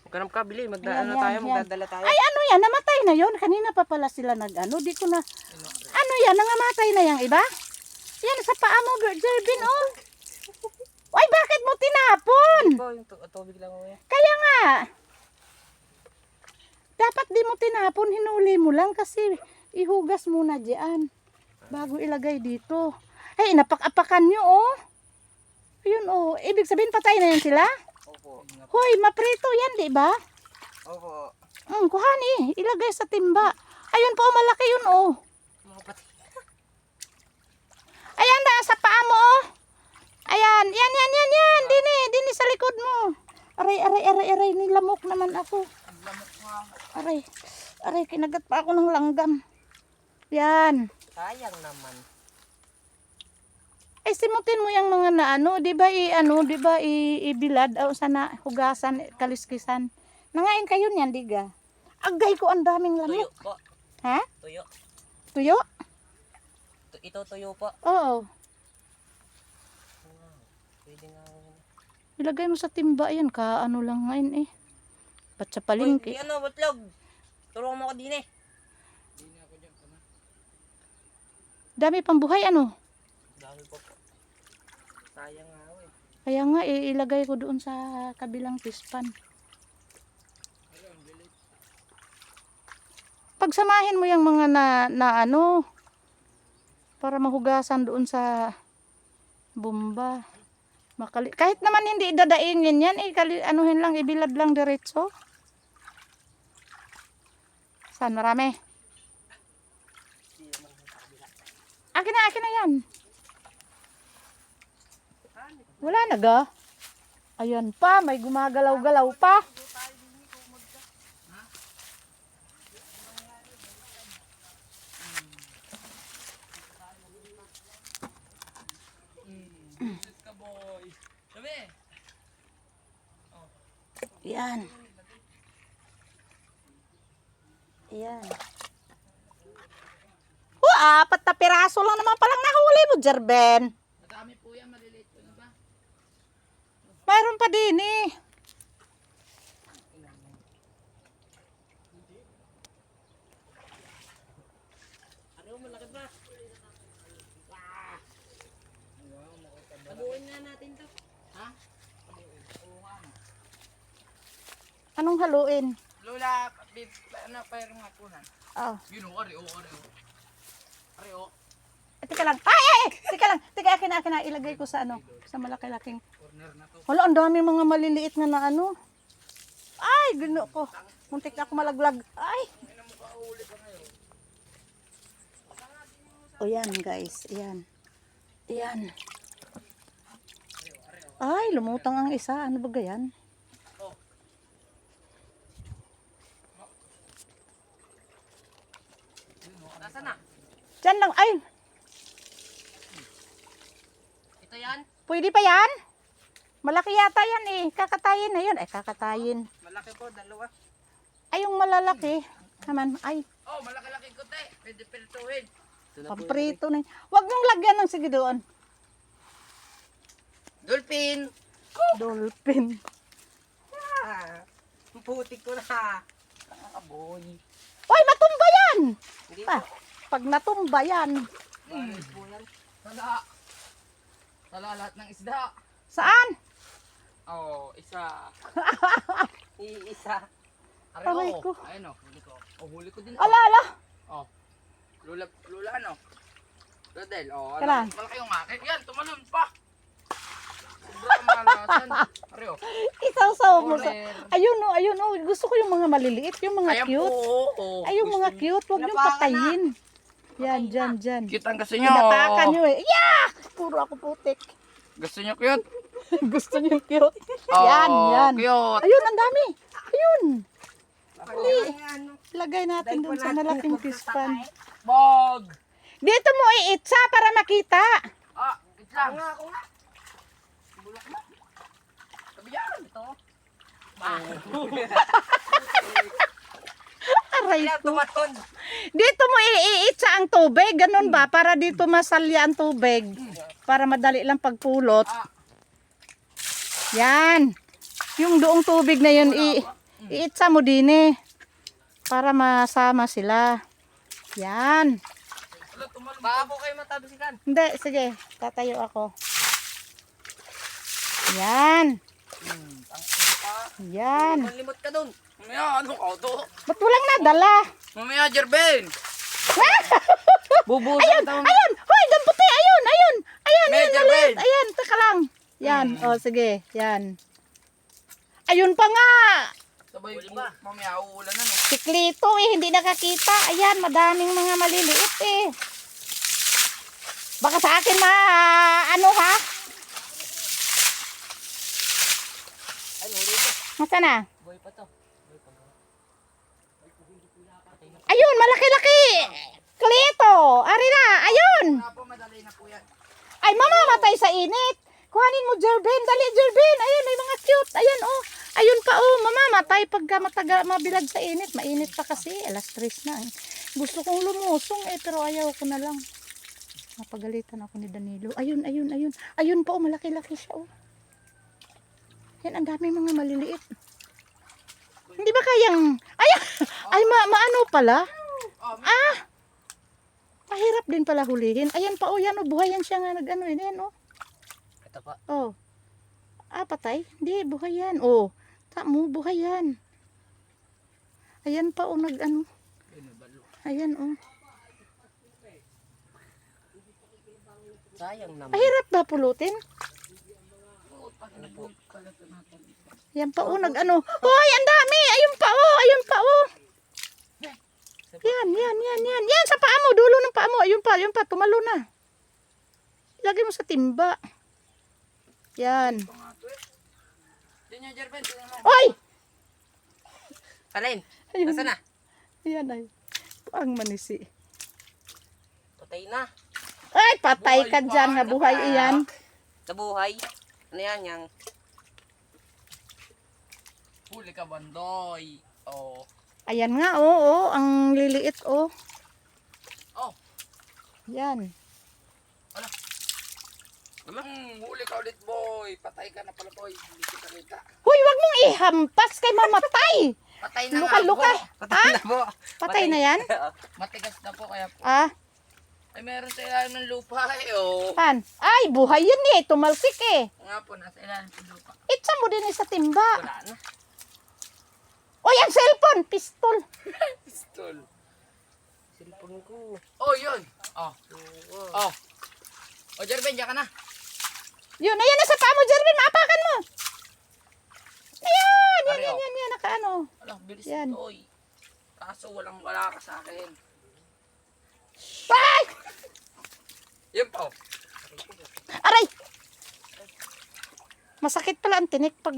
Magkanap ka, bili. Yan, Magdadala tayo. Ay, ano yan? Namatay na yon. Kanina pa pala sila nag-ano. Di ko na... Ano yan? Nangamatay na yung iba? Yan, sa paa mo, Jervin, oh. Ay, bakit mo tinapon? Yung tubig lang mo yan. Kaya nga. Dapat di mo tinapon. Hinuli mo lang kasi ihugas muna diyan. Bago ilagay dito. Ay, napak-apakan nyo, oh. Ayun, oh. Ibig sabihin, patay na yan sila? Opo. Hoy, maprito yan, di ba? Opo. Kuhani, ilagay sa timba. Ayun po, malaki yun, oh. Mga pati. Ayan na, sa paa mo, oh. Ayan, yan. Dini sa likod mo. Aray, nilamok naman ako. Lamok nga. Aray, kinagat pa ako ng langgam. Yan. Sayang naman. Ay, simutin mo yung mga naano, di ba ibilad, o sana hugasan, kaliskisan. Nangain kayo niyan, diga. Agay ko, ang daming Tuyo lamok. po. Ha? Tuyo. Tuyo? Ito tuyo po. Oo. Pwede nga. Ilagay mo sa timba yan, ano lang ngayon eh. Ba't sa Uy, palengke? di ano, batlog. Tulungan mo ko din eh. Dami pang buhay, ano? Dami po. Sayang nga eh. Kaya nga, ilagay ko doon sa kabilang pispan. Pagsamahin mo yung mga na ano, para mahugasan doon sa bomba. Kahit naman hindi dadaingin yan, anuhin lang, ibilad lang diretso. Saan marami? Akin na yan. Wala na ga? Ayan pa, may gumagalaw-galaw pa. Yan. Ayan. Apat na piraso lang naman palang nahuli mo, Jerben. Madami po yan, maliliit po na ba? Mayroon pa din eh. Ano, malaki ba? Haluin nga natin to. Ha? Anong haluin? Lola, ano pa yung mga kunan? Oh. Yun o, ari o. Teka lang. Teka, akin na. Ilagay ko sa ano, sa malaki-laking. Corner na to. Wala, ang dami mga maliliit na ano. Ay, gino ko. Muntik na ako malaglag. Ay. O yan, guys. Yan. Ay, lumutang ang isa. Ano ba yan? Nasaan na? Diyan lang. Ay, Ito yan? pwede pa yan? Malaki yata yan eh. Kakatayin na yun. Ay, kakatayin. Malaki po, dalawa. Ay, yung malalaki. Naman, ay, Oh, malaki-laki ko te. Pwede pirtuhin. pamprito na yun. Huwag niyong lagyan ng sige doon. Dolphin! Dolphin. Ang putik ko na. Nakakaboy. Uy, matumba yan! Hindi Ah, pag natumba yan. po yan. Tala. Tala lahat ng isda. Saan? Oh, isa. Iisa. Aray ko. Ayun o, huli ko. Oh, huli ko din. Ala. Oh. Lula ano? Rodel, oh. Kala. Malaki yung akin. Yan, tumalon pa. Sobrang malasan. Aray oh. Isaw-saw mo sa... Corner. Ayun o. Gusto ko yung mga maliliit, yung mga Ayan cute. po. Oh, Ay, yung mga cute. Huwag yung patayin. Yan, dyan. Cute ang gusto nyo. Pinapakan nyo eh. Yeah! Puro ako putik. Gusto nyo cute? Gusto nyo cute. Oh, Yan. cute. Ayun, ang dami. Ayun. Lagay natin dun sa malaking pispan. Bog. Dito mo iitsa para makita. Ah, wait lang. Ako nga. Bulak mo. Sabi yan. Ito. Aray ko. Tumaton. Dito mo iitsa ang tubig. Ganun ba? Para dito masalya ang tubig. Para madali lang pagpulot. Yan. Yung doong tubig na yun Iitsa mo din eh. Para masama sila. Yan. Baka po kayo matabisikan. Hindi, sige. Tatayo ako. Yan. Yan. Malimot ka dun. Mamaya, ano ka to? Ba't walang nadala? Mamaya, Jerben. Bubusan Ayun, daw. ayun. Hoy, damputi. Ayun, ayun. Ayun, Medyo, ayun, maliit. Ben. Ayan, teka lang. Yan. O, sige. Yan. Ayun pa nga. Sabay po. Mamaya, uulan na no. Siklito eh, hindi nakakita. Ayan, madaming mga maliliit eh. Baka sa akin ano ha? Ay, huli ito. Nasaan na? Boy pa to. Ayun, malaki-laki. Klito. Ari na, ayun. Nga po, madali na po yan. Ay, mamamatay sa init. Kuhanin mo, Jerben. Dali, Jerben. Ayun, may mga cute. Ayan, oh. Ayun pa, oh. Mamamatay pagka mabilag sa init. Mainit pa kasi. Alas 3 na. Gusto kong lumusong eh, pero ayaw ko na lang. Napagalitan ako ni Danilo. Ayun, ayun, ayun. Ayun pa, oh. Malaki-laki siya, oh. Yan, ang dami mga maliliit. Hindi ba kayang... Ay, maano pala? Ah! Mahirap din pala hulihin. Ayan pa, oh, yan, oh. Buhayan siya nga nag-ano, yan, oh. Ito pa. Oh. Ah, patay? Hindi, buhay yan. Oh. Tamo, buhay yan. Ayan pa, oh, nag-ano. Ayan, oh. Sayang naman. Mahirap ba pulutin? Ayan pa, oh, nag-ano. Hoy, ang dami! Ayun pa, oh, ayun pa, oh. Yan, yan, yan, yan. Yan, sa paa mo, dulo ng paa mo. Ayun pa, tumalo na. Ilagay mo sa timba. Yan. Yun yung Jerben. Oy! Alin? Ayun. Nasaan na? Ayan ay. Ang manisi. Patay na. Ay, patay ka Buhay dyan pa, nga buhay naka- iyan. Nabuhay. Ano yan yung... Huli ka, bandoy. Oh. Ayan nga, oh, oh, ang liliit, oh. Oh. Yan. Huli ka ulit, boy. Patay ka na pala, boy. Hindi kita kita. Huy, wag mong ihampas kay mamatay. Patay na Luka-luka. nga po. Patay na po. Patay na yan? Matigas na po, kaya po. Ah, Ay, meron sa ilalim ng lupa, eh, oh. pan. Ay, buhay yun eh. Tumalsik eh. Nga po, nasa ilalim ng lupa. Itsa mo din eh sa timba. Wala na. Oy, ang cellphone. Pistol. Pistol. Cellphone ko. Oh, yun. Oh. Oh. Oh, Jerben, diyan ka na. Yun, ayan na sa paa mo, Jervin. Maapakan mo. Ayan, yan, Ari, yan, oh. yan, yan. Nakaano. Alam, bilis Yan. ito, oy. Kaso wala ka sa akin. Ay! Yan pa, oh. Aray! Masakit pala ang tinik pag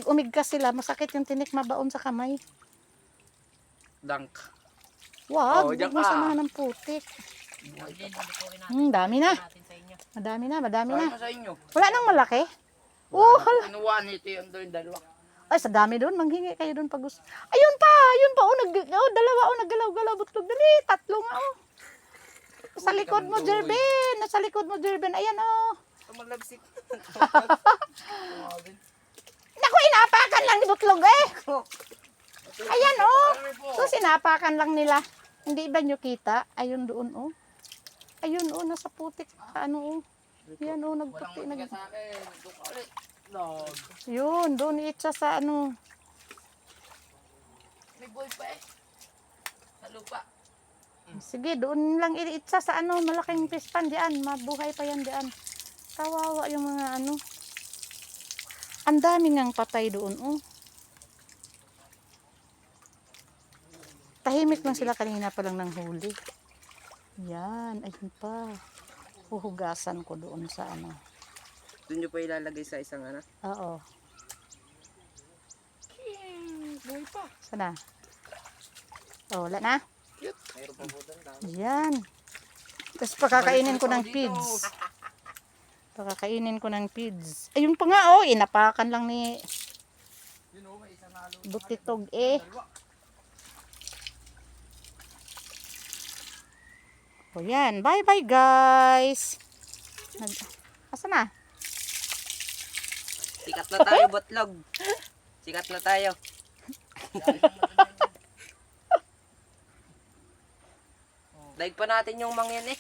umigkas sila. Masakit yung tinik mabaon sa kamay. Dunk. Wag, Oh, huwag diyan mo ka. samahan ng putik. Dami na. Madami na, madami Sabi na. mo sa inyo. Wala nang malaki. Oh, hala. Kinuha nito yung doon, dalawa. Ay, sa dami doon. Manghingi kayo doon pag gusto. Ayun pa, ayun pa. Oh, dalawa. Oh, naggalaw-galaw. Butlog. Dali, tatlo nga. Oh. Sa likod mo, Jerben. Nasa likod mo, Jerben. Ayan, oh. Tumalabsik. Naku, inapakan lang ni Butlog, eh. Ayan, oh. So, sinapakan lang nila. Hindi ba nyo kita? Ayun doon, oh. Ayun, oh. Nasa putik. Ano, oh. Yan, oh. Walang Nagputi. matigas sa akin. Doon ka ulit. Log. Yun, doon itsa sa ano. May boy pa eh. Sa lupa. Sige, doon lang itsa sa ano. Malaking pispan diyan. Mabuhay pa yan diyan. Kawawa yung mga ano. Ang dami ngang patay doon, oh. Tahimik lang sila kanina pa lang ng huli. Yan, ayun pa. Huhugasan ko doon sa ano. Doon nyo pa ilalagay sa isang ano? Oo. Boy pa. Sana. Oh, wala na. Cute. Mayroon pa po doon. Yan. Tapos pakakainin ko ng pids. Pakakainin ko ng pids. Ayun pa nga, oh. Inapakan lang ni Yun o, may isang halo. Butitog, eh. O yan. Bye-bye, guys. Asa na? Sikat na tayo, Botlog. Sikat na tayo. Daig pa natin yung mangyan eh.